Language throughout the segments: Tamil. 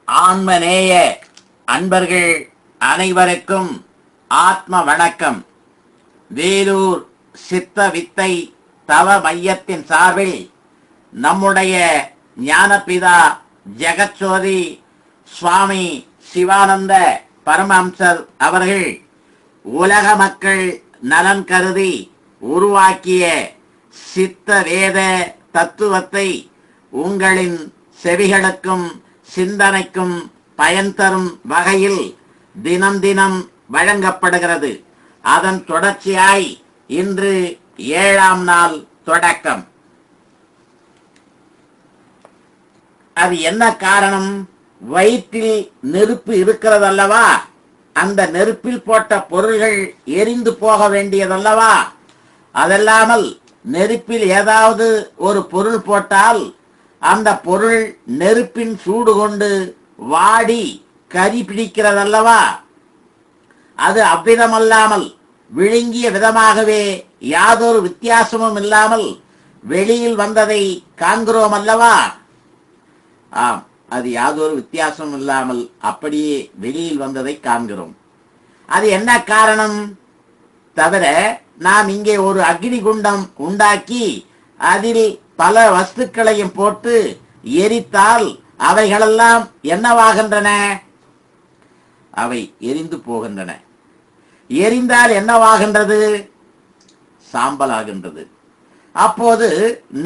ஆன்மநேய அன்பர்கள் அனைவருக்கும் ஆத்ம வணக்கம். வேலூர் சித்த வித்தை தவ மையத்தின் சார்பில் நம்முடைய ஞானபிதா ஜெகத்சோதி சுவாமி சிவானந்த பரமஹம்சர் அவர்கள் உலக மக்கள் நலன் கருதி உருவாக்கிய சித்த வேத தத்துவத்தை உங்களின் செவிகளுக்கும் சிந்தனைக்கும் பயன் தரும் வகையில் தினம் தினம் வழங்கப்படுகிறது. அதன் தொடர்ச்சியாய் இன்று 7ஆம் நாள் தொடக்கம். அது என்ன காரணம்? வயிற்றில் நெருப்பு இருக்கிறதல்லவா, அந்த நெருப்பில் போட்ட பொருள்கள் எரிந்து போக வேண்டியதல்லவா. அதல்லாமல் நெருப்பில் ஏதாவது ஒரு பொருள் போட்டால் அந்த பொருள் நெருப்பின் சூடு கொண்டு வாடி கரி பிடிக்கிறதல்லவா. அது அவ்விதமல்லாமல் விழுங்கிய விதமாகவே யாதொரு வித்தியாசமும் இல்லாமல் வெளியில் வந்ததை காண்கிறோம் அல்லவா. ஆம், அது யாதொரு வித்தியாசமும் இல்லாமல் அப்படியே வெளியில் வந்ததை காண்கிறோம். அது என்ன காரணம்? தவிர நாம் இங்கே ஒரு அக்னி குண்டம் உண்டாக்கி அதில் பல வஸ்துக்களையும் போட்டு எரித்தால் அவைகளெல்லாம் என்னவாகின்றன? அவை எரிந்து போகின்றன. எரிந்தால் என்னவாகின்றது? சாம்பலாகின்றது. அப்போது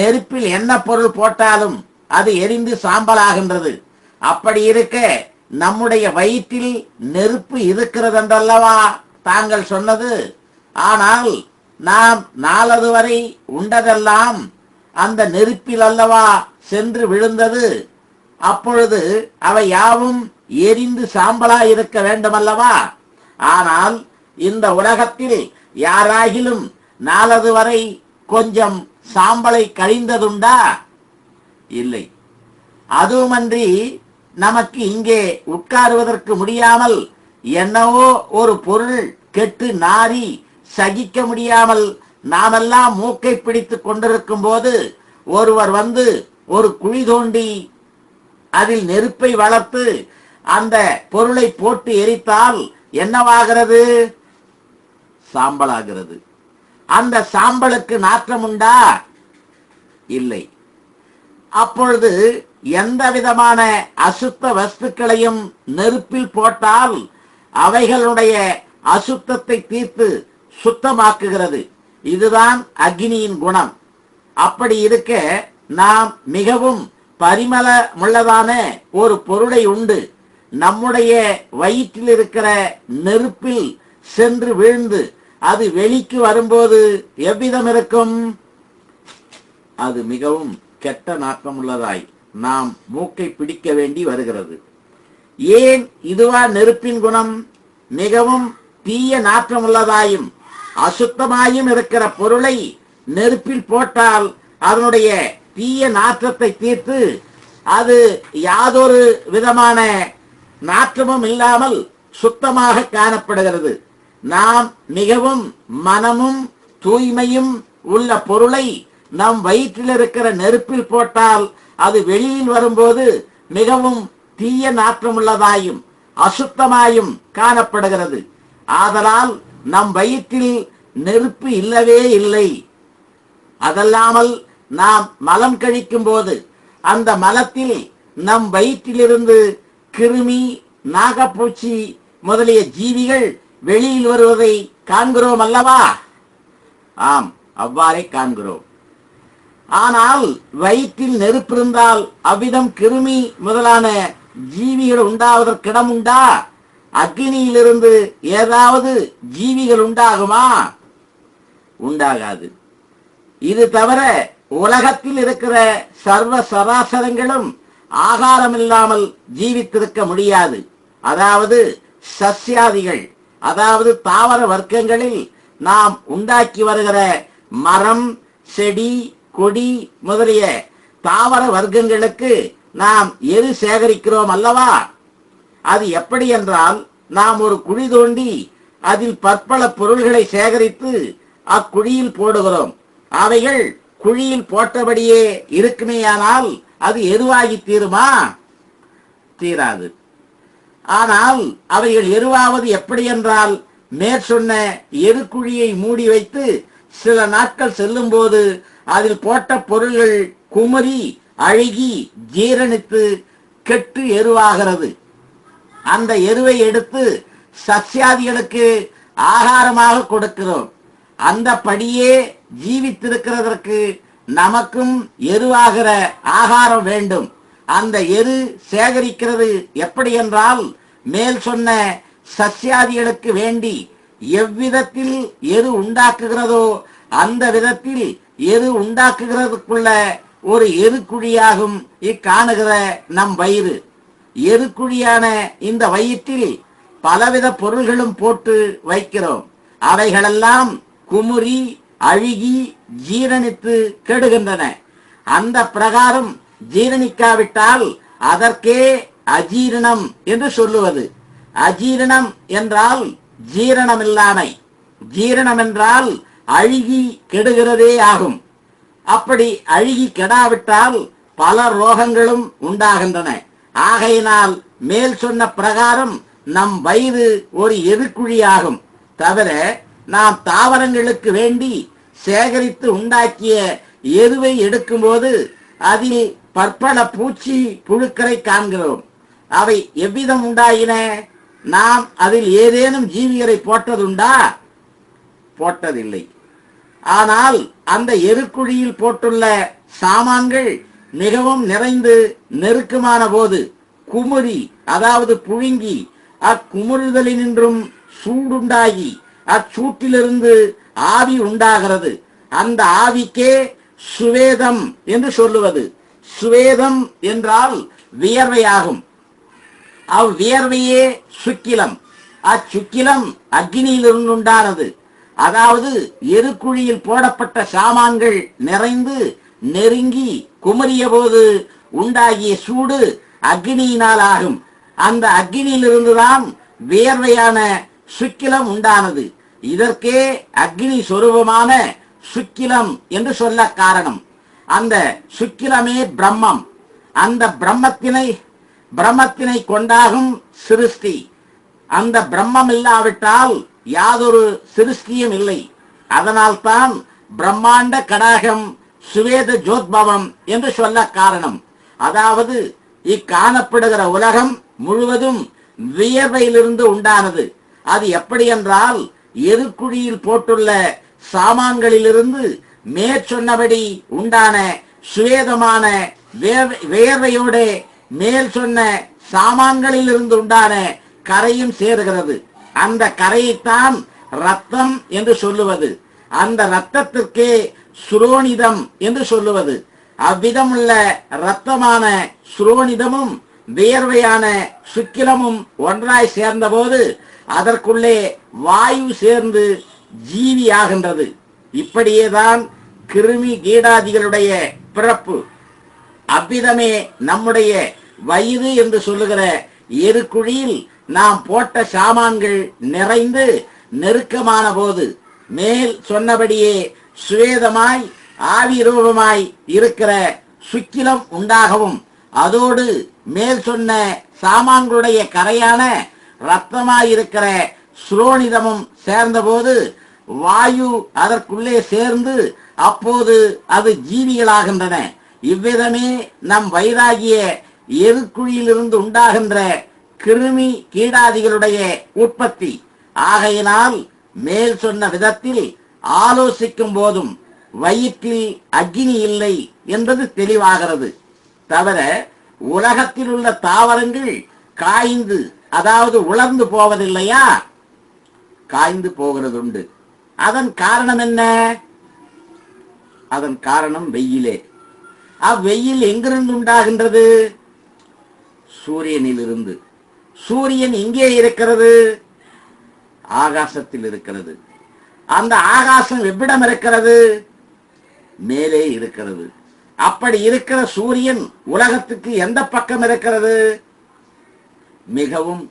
நெருப்பில் என்ன பொருள் போட்டாலும் அது எரிந்து சாம்பலாகின்றது. அப்படி இருக்க நம்முடைய வயிற்றில் நெருப்பு இருக்கிறது என்றல்லவா தாங்கள் சொன்னது. ஆனால் நாம் நாளது வரை உண்டதெல்லாம் அந்த நெருப்பில் அல்லவா சென்று விழுந்தது. அப்பொழுது அவை யாவும் எரிந்து சாம்பலாய் இருக்க வேண்டுமல்லவா. ஆனால் இந்த உலகத்தில் யாராகிலும் நாளது வரை கொஞ்சம் சாம்பலை கழிந்ததுண்டா? இல்லை. அதுவுமன்றி நமக்கு இங்கே உட்காருவதற்கு முடியாமல் என்னவோ ஒரு பொருள் கெட்டு நாரி சகிக்க முடியாமல் நாமெல்லாம் மூக்கை பிடித்துக் கொண்டிருக்கும் போது ஒருவர் வந்து ஒரு குழி தோண்டி அதில் நெருப்பை வளர்த்து அந்த பொருளை போட்டு எரித்தால் என்னவாகிறது? சாம்பலாகிறது. அந்த சாம்பலுக்கு நாற்றம் உண்டா? இல்லை. அப்பொழுது எந்த விதமான அசுத்த வஸ்துக்களையும் நெருப்பில் போட்டால் அவைகளுடைய அசுத்தத்தை தீர்த்து சுத்தமாக்குகிறது. இதுதான் அக்னியின் குணம். அப்படி இருக்க நாம் மிகவும் பரிமளமுள்ளதான ஒரு பொருளை உண்டு நம்முடைய வயிற்றில் இருக்கிற நெருப்பில் சென்று விழுந்து அது வெளிக்கு வரும்போது எவ்விதம் இருக்கும்? அது மிகவும் கெட்ட நாற்றமுள்ளதாய் நாம் மூக்கை பிடிக்க வேண்டி வருகிறது. ஏன் இதுவா நெருப்பின் குணம்? மிகவும் தீய நாற்றமுள்ளதாயும் அசுத்தமாயும் இருக்கிற பொருளை நெருப்பில் போட்டால் அதனுடைய தீய நாற்றத்தை தீர்த்து அது யாதொரு விதமான நாற்றமும் இல்லாமல் சுத்தமாக காணப்படுகிறது. நாம் மிகவும் மனமும் தூய்மையும் உள்ள பொருளை நம் வயிற்றில் இருக்கிற நெருப்பில் போட்டால் அது வெளியில் வரும்போது மிகவும் தீய நாற்றமுள்ளதாயும் அசுத்தமாயும் காணப்படுகிறது. ஆதலால் நம் வயிற்றில் நெருப்பு இல்லவே இல்லை. அதல்லாமல் நாம் மலம் கழிக்கும் போது அந்த மலத்தில் நம் வயிற்றிலிருந்து கிருமி, நாகப்பூச்சி முதலிய ஜீவிகள் வெளியில் வருவதை காண்கிறோம் அல்லவா. ஆம், அவ்வாறே காண்கிறோம். ஆனால் வயிற்றில் நெருப்பு இருந்தால் அவ்விதம் கிருமி முதலான ஜீவிகள் உண்டாவதற்கிடம் உண்டா? அக்னியிலிருந்து ஏதாவது ஜீவிகள் உண்டாகுமா? உண்டாகாது. இது தவிர உலகத்தில் இருக்கிற சர்வ சராசரங்களும் ஆகாரம் இல்லாமல் ஜீவித்திருக்க முடியாது. அதாவது சஸ்யாதிகள், அதாவது தாவர வர்க்கங்களில் நாம் உண்டாக்கி வருகிற மரம், செடி, கொடி முதலிய தாவர வர்க்கங்களுக்கு நாம் எரு சேகரிக்கிறோம் அல்லவா. அது எப்படி என்றால், நாம் ஒரு குழி தோண்டி அதில் பற்பல பொருள்களை சேகரித்து அக்குழியில் போடுகிறோம். அவைகள் குழியில் போட்டபடியே இருக்குமேயானால் அது எருவாகி தீருமா? தீராது. ஆனால் அவைகள் எருவாவது எப்படி என்றால், மேற்சொன்ன எருக்குழியை மூடி வைத்து சில நாட்கள் செல்லும் போது அதில் போட்ட பொருள்கள் குமரி அழுகி ஜீரணித்து கெட்டு எருவாகிறது. அந்த எருவை எடுத்து சஸ்யாதிகளுக்கு ஆகாரமாக கொடுக்கிறோம். அந்த படியே ஜீவித்திருக்கிறதற்கு நமக்கும் எருவாகிற ஆகாரம் வேண்டும். அந்த எரு சேகரிக்கிறது எப்படி என்றால், மேல் சொன்ன சஸ்யாதிகளுக்கு வேண்டி எவ்விதத்தில் எரு உண்டாக்குகிறதோ அந்த விதத்தில் எரு உண்டாக்குகிறதுக்குள்ள ஒரு எருக்குழியாகும் இக்காணுகிற நம் வயிறு. எருக்குழியான இந்த வயிற்றில் பலவித பொருள்களும் போட்டு வைக்கிறோம். அவைகளெல்லாம் குமுறி அழுகி ஜீரணித்து கெடுகின்றன. அந்த பிரகாரம் ஜீரணிக்காவிட்டால் அதற்கே அஜீரணம் என்று சொல்லுவது. அஜீரணம் என்றால் ஜீரணமில்லாமை, ஜீரணம் என்றால் அழுகி கெடுகிறதே ஆகும். அப்படி அழுகி கெடாவிட்டால் பல ரோகங்களும் உண்டாகின்றன. ஆகையினால் மேல் சொன்ன பிரகாரம் நம் வயிறு ஒரு எருக்குழியாகும். தவிர நாம் தாவரங்களுக்கு வேண்டி சேகரித்து உண்டாக்கிய எருவை எடுக்கும்போது அதில் பற்பல பூச்சி புழுக்களை காண்கிறோம். அவை எவ்விதம் உண்டாயின? நாம் அதில் ஏதேனும் ஜீவிகளை போட்டதுண்டா? போட்டதில்லை. ஆனால் அந்த எருக்குழியில் போட்டுள்ள சாமான்கள் மிகவும் நிறைந்து நெருக்கமான போது குமுறி, அதாவது புழுங்கி, அக்குமுறுதலினின்றும் சூடுண்டாகி அச்சூட்டிலிருந்து ஆவி உண்டாகிறது. அந்த ஆவிக்கே சுவேதம் என்று சொல்லுவது. சுவேதம் என்றால் வியர்வையாகும். அவ்வியர்வையே சுக்கிலம். அச்சுக்கிலம் அக்னியிலிருந்து உண்டானது. அதாவது எருக்குழியில் போடப்பட்ட சாமான்கள் நிறைந்து நெருங்கி குமரிய போது உண்டாகிய சூடு அக்னியினால் ஆகும். அந்த அக்னியிலிருந்துதான் வியர்வையான சுக்கிலம் உண்டானது. இதற்கே அக்னி சொரூபமான சுக்கிலம் என்று சொல்ல காரணம். அந்த சுக்கிலமே பிரம்மம். அந்த பிரம்மத்தினை கொண்டாகும் சிருஷ்டி. அந்த பிரம்மம் இல்லாவிட்டால் யாதொரு சிருஷ்டியும் இல்லை. அதனால்தான் பிரம்மாண்ட கடாகம் சுவேத ஜோத்பவம் என்று சொல்ல காரணம். அதாவது இக்காணப்படுகிற உலகம் முழுவதும் வியர்வையிலிருந்து உண்டானது. அது எப்படி என்றால், எருக்குழியில் போட்டுள்ள சாமான்களிலிருந்து மேற்சொன்னபடி உண்டான சுவேதமான வியர்வையோட மேல் சொன்ன சாமான்களில் இருந்து உண்டான கரையும் சேருகிறது. அந்த கரையைத்தான் ரத்தம் என்று சொல்லுவது. அந்த ரத்தத்திற்கே சுரோனிதம் என்று சொல்லுவது. அவ்விதமுள்ள ரத்தமான சுரோனிதமும் வியர்வையான சுக்கிலமும் ஒன்றாய் சேர்ந்தபோது அதற்குள்ளே வாயு சேர்ந்து ஜீவியாகின்றது. இப்படியேதான் கிருமி கீடாதிகளுடைய பிறப்பு. அவ்விதமே நம்முடைய வயிறு என்று சொல்லுகிற எருக்குழியில் நாம் போட்ட சாமான்கள் நிறைந்து நெருக்கமான போது மேல் சொன்னபடியே சுவேதமாய் ஆவி ரூபமாய் இருக்கிற சுக்கிலம் உண்டாகவும், அதோடு மேல் சொன்ன சாமான்களுடைய கரையான இரத்தமாயிருக்கிற சுரோனிதமும் சேர்ந்தபோது வாயு அதற்குள்ளே சேர்ந்து அப்போது அது ஜீவிகளாகின்றன. இவ்விதமே நம் வயிறாகிய எருக்குழியிலிருந்து உண்டாகின்ற கிருமி கீடாதிகளுடைய உற்பத்தி. ஆகையினால் மேல் சொன்ன விதத்தில் ஆலோசிக்கும் போதும் வயிற்றில் அக்னி இல்லை என்பது தெளிவாகிறது. தவிர உலகத்தில் உள்ள தாவரங்கள் காய்ந்து, அதாவது உலர்ந்து போவதில்லையா? காய்ந்து போகிறது உண்டு. அதன் காரணம் என்ன? அதன் காரணம் வெயிலே. அவ்வெயில் எங்கிருந்து உண்டாகின்றது? சூரியனிலிருந்து. சூரியன் எங்கே இருக்கிறது? ஆகாசத்தில் இருக்கிறது. அந்த ஆகாசம் எவ்விடம் இருக்கிறது? மேலே இருக்கிறது. அப்படி இருக்கிற சூரியன் உலகத்துக்கு எந்த பக்கம் இருக்கிறது? மிகவும்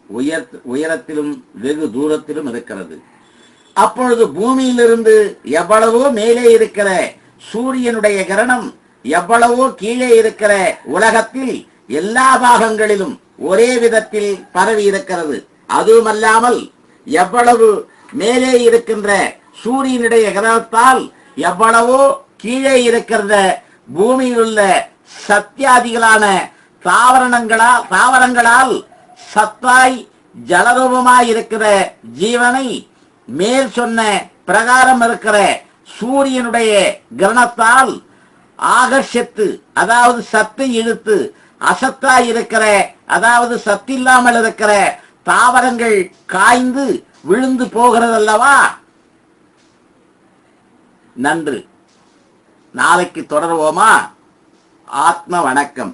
உயரத்திலும் வெகு தூரத்திலும் இருக்கிறது. அப்பொழுது பூமியிலிருந்து எவ்வளவோ மேலே இருக்கிற சூரியனுடைய கிரணம் எவ்வளவோ கீழே இருக்கிற உலகத்தில் எல்லா பாகங்களிலும் ஒரே விதத்தில் பரவி இருக்கிறது. அதுவுமல்லாமல் எவ்வளவு மேலே இருக்கின்ற சூரியனுடைய கிரகத்தால் எவ்வளவோ கீழே இருக்கிற பூமியில் உள்ள சத்தியாதிகளான தாவரங்களால் சத்தாய் ஜலரூபமாய் இருக்கிற ஜீவனை மேல் சொன்ன பிரகாரம் இருக்கிற சூரியனுடைய கிரணத்தால் ஆகர்ஷத்து, அதாவது சத்தை இழுத்து அசத்தாய் இருக்கிற, அதாவது சத்தில்லாமல் இருக்கிற தாவரங்கள் காய்ந்து விழுந்து போகிறது அல்லவா. நன்று. நாளைக்கு தொடர்வோமா? ஆத்ம வணக்கம்.